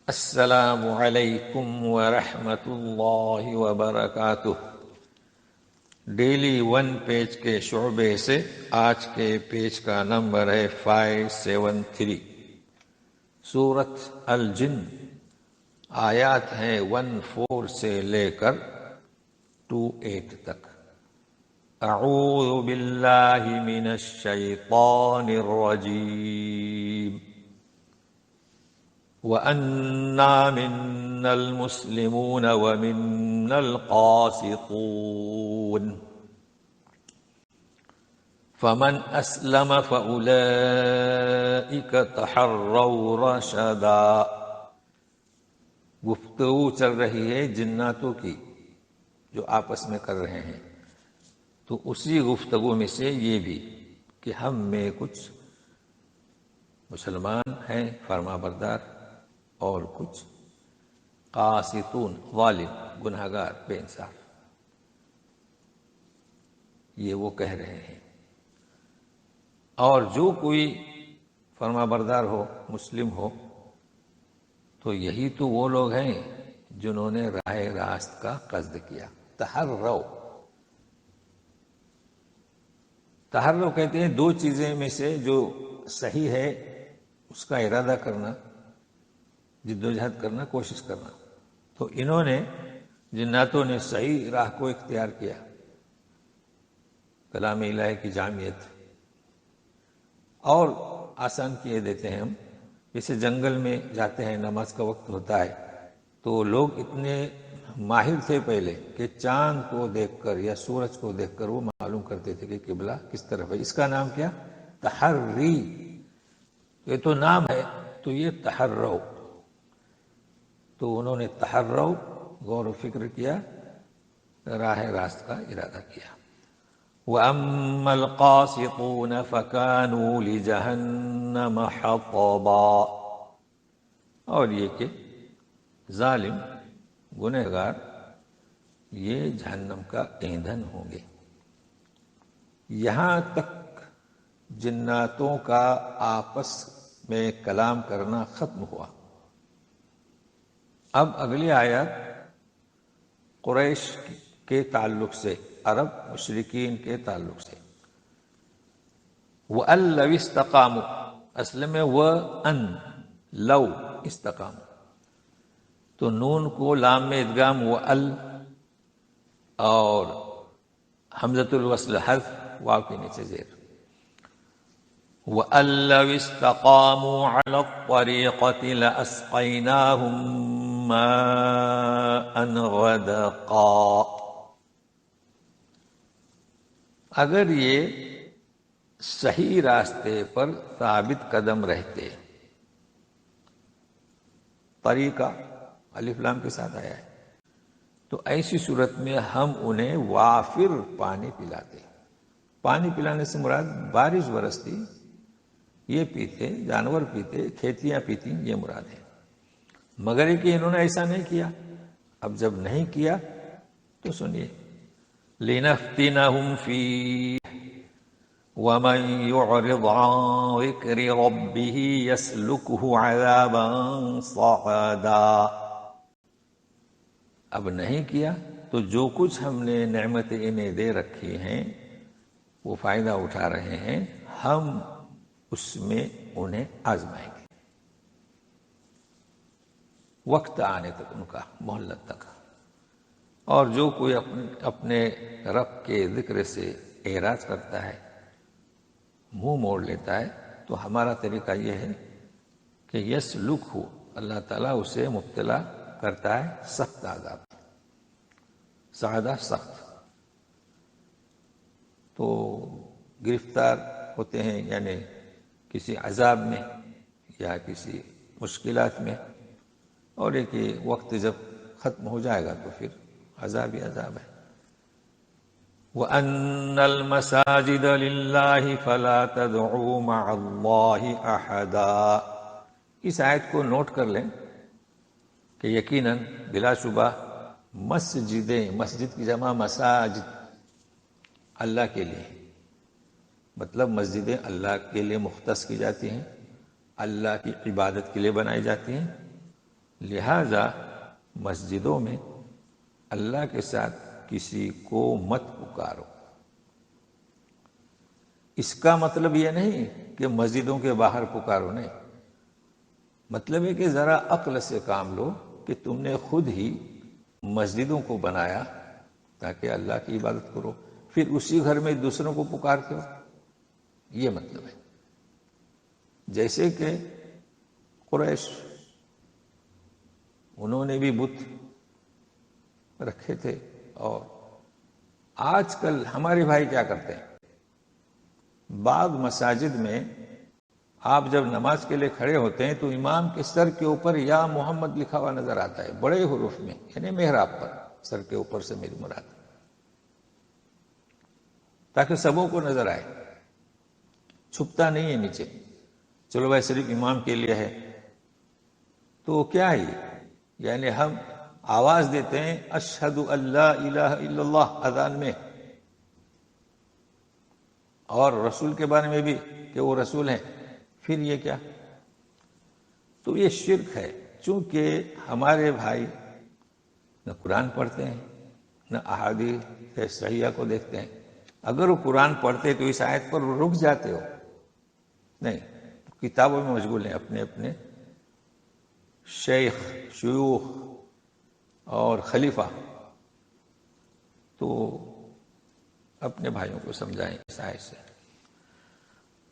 السلام علیکم ورحمۃ اللہ وبرکاتہ۔ ڈیلی 1 پیج کے شعبے سے آج کے پیج کا نمبر ہے 573۔ سورۃ الجن، آیات ہیں 14 سے لے کر 28 تک۔ اعوذ باللہ من الشیطان الرجیم۔ وَأَنَّا مِنَّا الْمُسْلِمُونَ وَمِنَّا الْقَاسِطُونَ فَمَنْ أَسْلَمَ فَأُولَئِكَ تَحَرَّوْا رَشَدًا۔ گفتگو چل رہی ہے جناتوں کی جو آپس میں کر رہے ہیں، تو اسی گفتگو میں سے یہ بھی کہ ہم میں کچھ مسلمان ہیں فرما بردار، اور کچھ قاسطون ظالم گنہگار بے انصاف۔ یہ وہ کہہ رہے ہیں، اور جو کوئی فرما بردار ہو، مسلم ہو، تو یہی تو وہ لوگ ہیں جنہوں نے راہ راست کا قصد کیا۔ تحرو کہتے ہیں دو چیزیں میں سے جو صحیح ہے اس کا ارادہ کرنا، جد و جہد کرنا، کوشش کرنا۔ تو انہوں نے، جناتوں نے صحیح راہ کو اختیار کیا، کلام الہی کی جامعیت۔ اور آسان کیے دیتے ہیں ہم، جیسے جنگل میں جاتے ہیں، نماز کا وقت ہوتا ہے، تو لوگ اتنے ماہر تھے پہلے کہ چاند کو دیکھ کر یا سورج کو دیکھ کر وہ معلوم کرتے تھے کہ قبلہ کس طرف ہے۔ اس کا نام کیا؟ تحری۔ یہ تو نام ہے، تو یہ تحرو۔ تو انہوں نے تحرو، غور و فکر کیا، راہ راست کا ارادہ کیا۔ وَأَمَّا الْقَاسِطُونَ فَكَانُوا لِجَهَنَّمَ حَطَبًا۔ اور یہ کہ ظالم گنہگار یہ جہنم کا ایندھن ہوں گے۔ یہاں تک جناتوں کا آپس میں کلام کرنا ختم ہوا۔ اب اگلی آیات قریش کے تعلق سے، عرب مشرکین کے تعلق سے۔ وَأَن لَوِ اسْتَقَامُوا، اصل میں وَأَن لو استقاموا، تو نون کو لام میں ادغام، وَأَل، اور حمزۃ الوصل حذف، واو کے نیچے زیر۔ وَأَن لَوِ اسْتَقَامُوا عَلَى الطَّرِيقَةِ لَأَسْقَيْنَاهُم مَّاءً غَدَقًا۔ اگر یہ صحیح راستے پر ثابت قدم رہتے، طریقہ الف لام کے ساتھ آیا ہے، تو ایسی صورت میں ہم انہیں وافر پانی پلاتے۔ پانی پلانے سے مراد بارش برستی، یہ پیتے، جانور پیتے، کھیتیاں پیتی، یہ مراد ہے۔ مگر یہ کہ انہوں نے ایسا نہیں کیا۔ اب جب نہیں کیا تو سنیے، لِنَفْتِنَهُمْ فِيهِ وَمَنْ يُعْرِضْ عَنْ ذِكْرِ رَبِّهِ يَسْلُكْهُ عَذَابًا صَعَدًا۔ اب نہیں کیا تو جو کچھ ہم نے نعمتیں انہیں دے رکھی ہیں وہ فائدہ اٹھا رہے ہیں، ہم اس میں انہیں آزمائیں گے، وقت آنے تک، ان کا مہلت تک۔ اور جو کوئی اپنے رب کے ذکر سے اعراض کرتا ہے، منہ موڑ لیتا ہے، تو ہمارا طریقہ یہ ہے کہ یسلکہ، اللہ تعالیٰ اسے مبتلا کرتا ہے سخت عذاب، سعادہ سخت۔ تو گرفتار ہوتے ہیں، یعنی کسی عذاب میں یا کسی مشکلات میں، اور ایک وقت جب ختم ہو جائے گا تو پھر عذاب ہی عذاب ہے۔ وَأَنَّ الْمَسَاجِدَ لِلَّهِ فَلَا تَدْعُوا مَعَ اللَّهِ أَحَدًا۔ اس آیت کو نوٹ کر لیں کہ یقیناً بلا شبہ مسجدیں، مسجد کی جمع مساجد، اللہ کے لیے، مطلب مسجدیں اللہ کے لیے مختص کی جاتی ہیں، اللہ کی عبادت کے لیے بنائی جاتی ہیں، لہذا مسجدوں میں اللہ کے ساتھ کسی کو مت پکارو۔ اس کا مطلب یہ نہیں کہ مسجدوں کے باہر پکارو، نہیں، مطلب ہے کہ ذرا عقل سے کام لو کہ تم نے خود ہی مسجدوں کو بنایا تاکہ اللہ کی عبادت کرو، پھر اسی گھر میں دوسروں کو پکارتے ہو، یہ مطلب ہے۔ جیسے کہ قریش، انہوں نے بھی بت رکھے تھے، اور آج کل ہمارے بھائی کیا کرتے ہیں، بعض مساجد میں آپ جب نماز کے لیے کھڑے ہوتے ہیں تو امام کے سر کے اوپر یا محمد لکھا ہوا نظر آتا ہے بڑے حروف میں، یعنی محراب پر، سر کے اوپر سے میری مراد، تاکہ سبوں کو نظر آئے، چھپتا نہیں ہے نیچے۔ چلو بھائی صرف امام کے لیے ہے تو کیا ہے، یعنی ہم آواز دیتے ہیں اشہد ان لا الہ الا اللہ اذان میں، اور رسول کے بارے میں بھی کہ وہ رسول ہیں، پھر یہ کیا؟ تو یہ شرک ہے، چونکہ ہمارے بھائی نہ قرآن پڑھتے ہیں نہ احادیث صحیحہ کو دیکھتے ہیں۔ اگر وہ قرآن پڑھتے تو اس آیت پر رک جاتے ہو، نہیں، کتابوں میں مشغول ہیں، اپنے اپنے شیخ، شیوخ اور خلیفہ، تو اپنے بھائیوں کو سمجھائیں اس آیت سے۔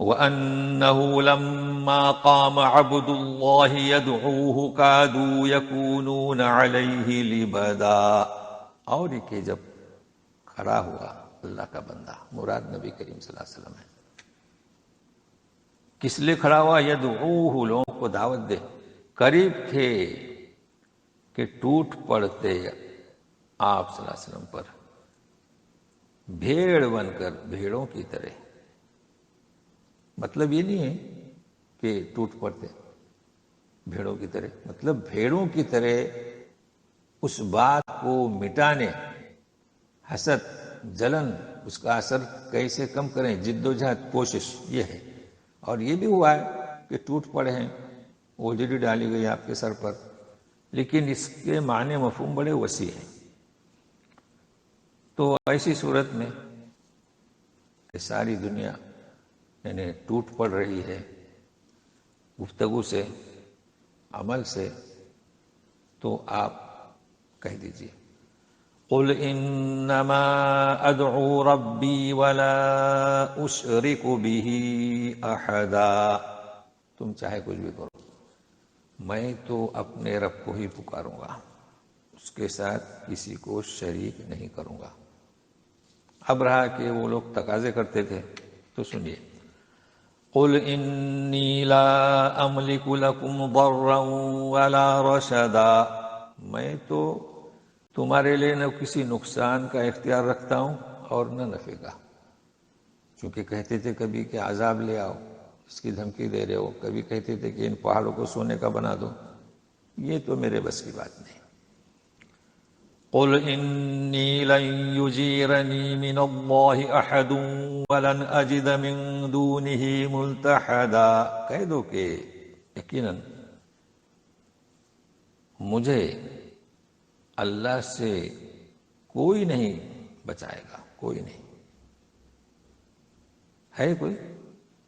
وَأَنَّهُ لَمَّا قَامَ عَبْدُ اللَّهِ يَدْعُوهُ كَادُوا يَكُونُونَ عَلَيْهِ لِبَدًا، اور یہ کہ جب کھڑا ہوا اللہ کا بندہ، مراد نبی کریم صلی اللہ علیہ وسلم ہے، کس لیے کھڑا ہوا؟ یدعوہ، لوگوں کو دعوت دے، قریب تھے کہ ٹوٹ پڑتے آپ صلی اللہ علیہ وسلم پر، بھیڑ بن کر، بھیڑوں کی طرح۔ مطلب یہ نہیں ہے کہ ٹوٹ پڑتے بھیڑوں کی طرح، مطلب بھیڑوں کی طرح اس بات کو مٹانے، حسد، جلن، اس کا اثر کیسے کم کریں، جد و جہد، کوشش، یہ ہے۔ اور یہ بھی ہوا ہے کہ ٹوٹ پڑے ہیں، اوجڑی ڈالی گئی آپ کے سر پر، لیکن اس کے معنی مفہوم بڑے وسیع ہیں۔ تو ایسی صورت میں ساری دنیا یعنی ٹوٹ پڑ رہی ہے گفتگو سے، عمل سے، تو آپ کہہ دیجیے قل انما ادعو ربی ولا اشرک به احدا، تم چاہے کچھ بھی کرو، میں تو اپنے رب کو ہی پکاروں گا، اس کے ساتھ کسی کو شریک نہیں کروں گا۔ اب رہا کہ وہ لوگ تقاضے کرتے تھے، تو سنیے قل انی لا املک لکم ضرا ولا رشدا، میں تو تمہارے لیے نہ کسی نقصان کا اختیار رکھتا ہوں اور نہ نفع کا، چونکہ کہتے تھے کبھی کہ عذاب لے آؤ، اس کی دھمکی دے رہے ہو، کبھی کہتے تھے کہ ان پہاڑوں کو سونے کا بنا دو، یہ تو میرے بس کی بات نہیں۔ قل انی لن یجیرنی من اللہ احد ولن اجد من دونہ ملتحدا، کہہ دو کہ یقیناً مجھے اللہ سے کوئی نہیں بچائے گا، کوئی نہیں ہے، کوئی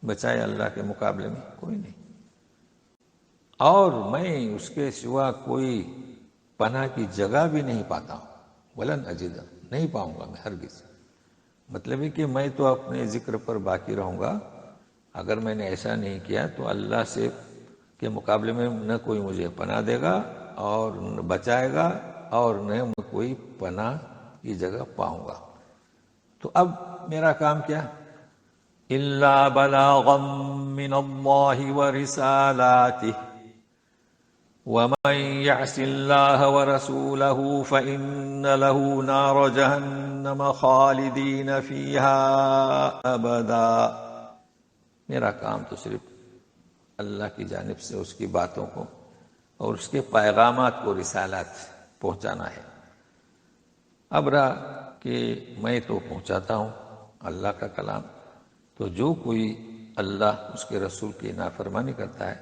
بچائے اللہ کے مقابلے میں کوئی نہیں، اور میں اس کے سوا کوئی پناہ کی جگہ بھی نہیں پاتا ہوں، ولن اجد، نہیں پاؤں گا میں ہرگز۔ مطلب ہے کہ میں تو اپنے ذکر پر باقی رہوں گا، اگر میں نے ایسا نہیں کیا تو اللہ سے کے مقابلے میں نہ کوئی مجھے پناہ دے گا اور نہ بچائے گا، اور نہ میں کوئی پناہ کی جگہ پاؤں گا۔ تو اب میرا کام کیا؟ الا بلاغا من اللہ ورسالاتہ ومن يعص الله ورسوله فإن له نار جہنم خالدین فیہا ابدا، میرا کام تو صرف اللہ کی جانب سے اس کی باتوں کو اور اس کے پیغامات کو، رسالات پہنچانا ہے۔ اب رہا کہ میں تو پہنچاتا ہوں اللہ کا کلام، تو جو کوئی اللہ اس کے رسول کی نافرمانی کرتا ہے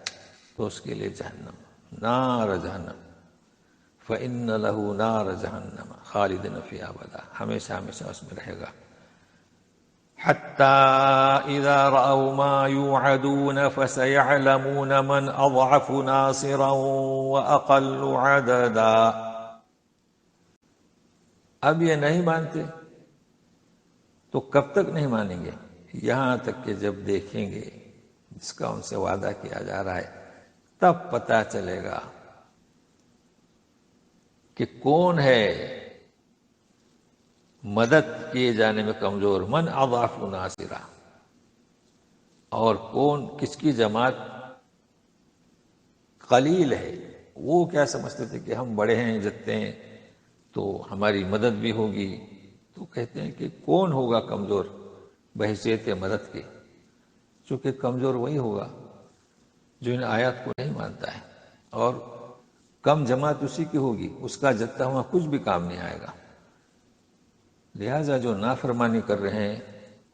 تو اس کے لیے جہنم، نار جہنم، فإن له نار جہنم خالدین فیہا ابدا، ہمیشہ ہمیشہ اس میں رہے گا۔ حتی اذا رأوا ما یوعدون فسیعلمون من اضعف ناصرا واقل عددا۔ اب یہ نہیں مانتے تو کب تک نہیں مانیں گے؟ یہاں تک کہ جب دیکھیں گے جس کا ان سے وعدہ کیا جا رہا ہے، تب پتہ چلے گا کہ کون ہے مدد کیے جانے میں کمزور، من اضعف ناصرا، اور کون کس کی جماعت قلیل ہے۔ وہ کیا سمجھتے تھے کہ ہم بڑے ہیں، جتنے ہیں تو ہماری مدد بھی ہوگی، تو کہتے ہیں کہ کون ہوگا کمزور بحیثیت مدد کے، چونکہ کمزور وہی ہوگا جو ان آیات کو نہیں مانتا ہے، اور کم جماعت اسی کی ہوگی، اس کا جتنا ہوا کچھ بھی کام نہیں آئے گا۔ لہٰذا جو نافرمانی کر رہے ہیں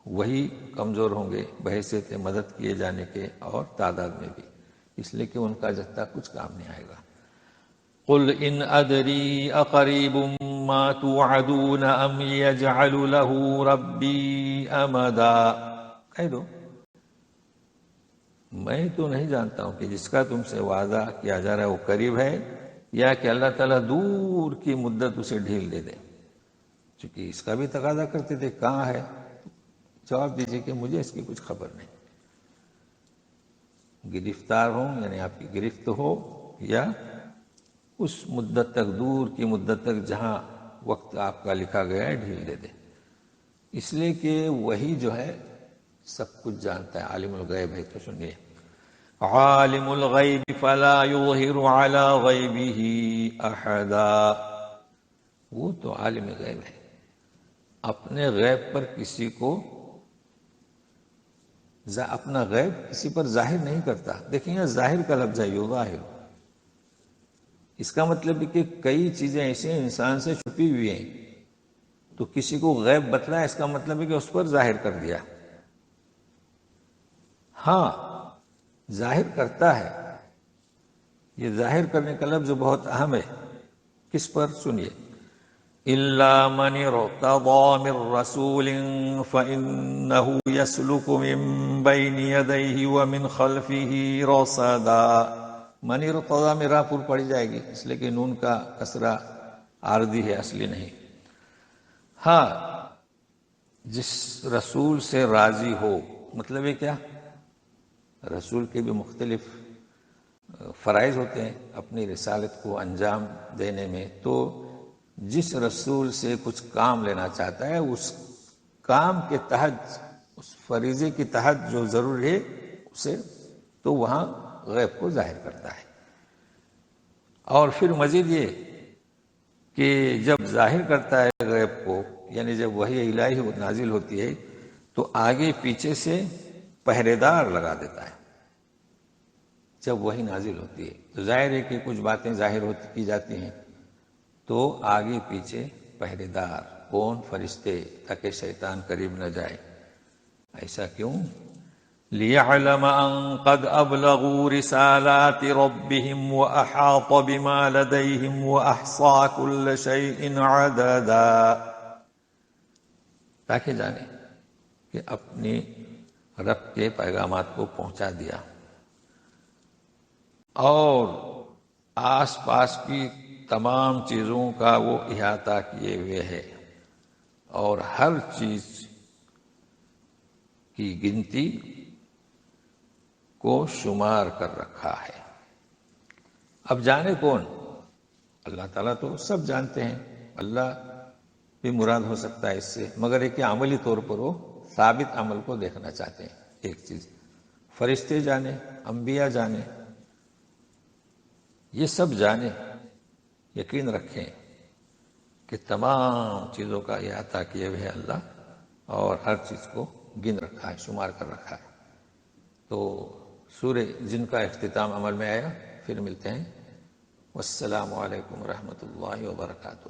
وہی کمزور ہوں گے بحیثیت مدد کیے جانے کے اور تعداد میں بھی، اس لیے کہ ان کا جتنا کچھ کام نہیں آئے گا۔ قل ان ادری اقریب ما توعدون ام یجعل له ربی امدا، کہہ دو میں تو نہیں جانتا ہوں کہ جس کا تم سے وعدہ کیا جا رہا ہے وہ قریب ہے یا کہ اللہ تعالیٰ دور کی مدت اسے ڈھیل دے دے، چونکہ اس کا بھی تقاضا کرتے تھے کہاں ہے، جواب دیجئے کہ مجھے اس کی کچھ خبر نہیں، گرفتار ہوں یعنی آپ کی گرفت ہو، یا اس مدت تک، دور کی مدت تک جہاں وقت آپ کا لکھا گیا ہے ڈھیل دے دے، اس لیے کہ وہی جو ہے سب کچھ جانتا ہے، عالم الغیب ہے۔ تو سنیے، عالم الغیب فلا یظہر علی غیبہ احدا، وہ تو عالم غیب ہے، اپنے غیب پر کسی کو، اپنا غیب کسی پر ظاہر نہیں کرتا۔ دیکھیں یہ ظاہر کا لفظ ہے، یظاہر، اس کا مطلب ہے کہ کئی چیزیں ایسی ہیں انسان سے چھپی ہوئی ہیں، تو کسی کو غیب بتلایا اس کا مطلب ہے کہ اس پر ظاہر کر دیا۔ ہاں ظاہر کرتا ہے، یہ ظاہر کرنے کا لفظ بہت اہم ہے۔ کس پر؟ سنیے، إِلَّا مَنِ ارْتَضَىٰ مِن رَّسُولٍ فَإِنَّهُ يَسْلُكُ مِن بَيْنِ يَدَيْهِ وَمِن خَلْفِهِ رَصَدًا، من ارتضیٰ میں راہ پور پڑی جائے گی، اس لیے کہ نون کا کسرہ عارضی ہے، اصلی نہیں۔ ہاں جس رسول سے راضی ہو، مطلب ہے کیا؟ رسول کے بھی مختلف فرائض ہوتے ہیں اپنی رسالت کو انجام دینے میں، تو جس رسول سے کچھ کام لینا چاہتا ہے اس کام کے تحت، اس فریضے کے تحت جو ضروری ہے اسے، تو وہاں غیب کو ظاہر کرتا ہے۔ اور پھر مزید یہ کہ جب ظاہر کرتا ہے غیب کو، یعنی جب وحی الہی نازل ہوتی ہے تو آگے پیچھے سے پہرے دار لگا دیتا ہے۔ جب وحی نازل ہوتی ہے تو ظاہر ہے کہ کچھ باتیں ظاہر کی جاتی ہیں، تو آگے پیچھے پہرے دار، کون؟ فرشتے، تاکہ شیطان قریب نہ جائے۔ ایسا کیوں؟ لِيَعْلَمَ أَن قَدْ أَبْلَغُوا رِسَالَاتِ رَبِّهِمْ وَأَحَاطَ بِمَا لَدَيْهِمْ وَأَحْصَىٰ كُلَّ شَيْءٍ عَدَدًا، تاکہ جانے کہ اپنی رب کے پیغامات کو پہنچا دیا اور آس پاس کی تمام چیزوں کا وہ احاطہ کیے ہوئے ہے، اور ہر چیز کی گنتی کو شمار کر رکھا ہے۔ اب جانے کون؟ اللہ تعالیٰ تو سب جانتے ہیں، اللہ بھی مراد ہو سکتا ہے اس سے، مگر ایک عملی طور پر وہ ثابت عمل کو دیکھنا چاہتے ہیں۔ ایک چیز فرشتے جانے، انبیاء جانے، یہ سب جانے، یقین رکھیں کہ تمام چیزوں کا احاطہ کیے ہوئے ہے اللہ، اور ہر چیز کو گن رکھا ہے، شمار کر رکھا ہے۔ تو سورہ جن کا اختتام عمل میں آیا، پھر ملتے ہیں۔ والسلام علیکم ورحمۃ اللہ وبرکاتہ۔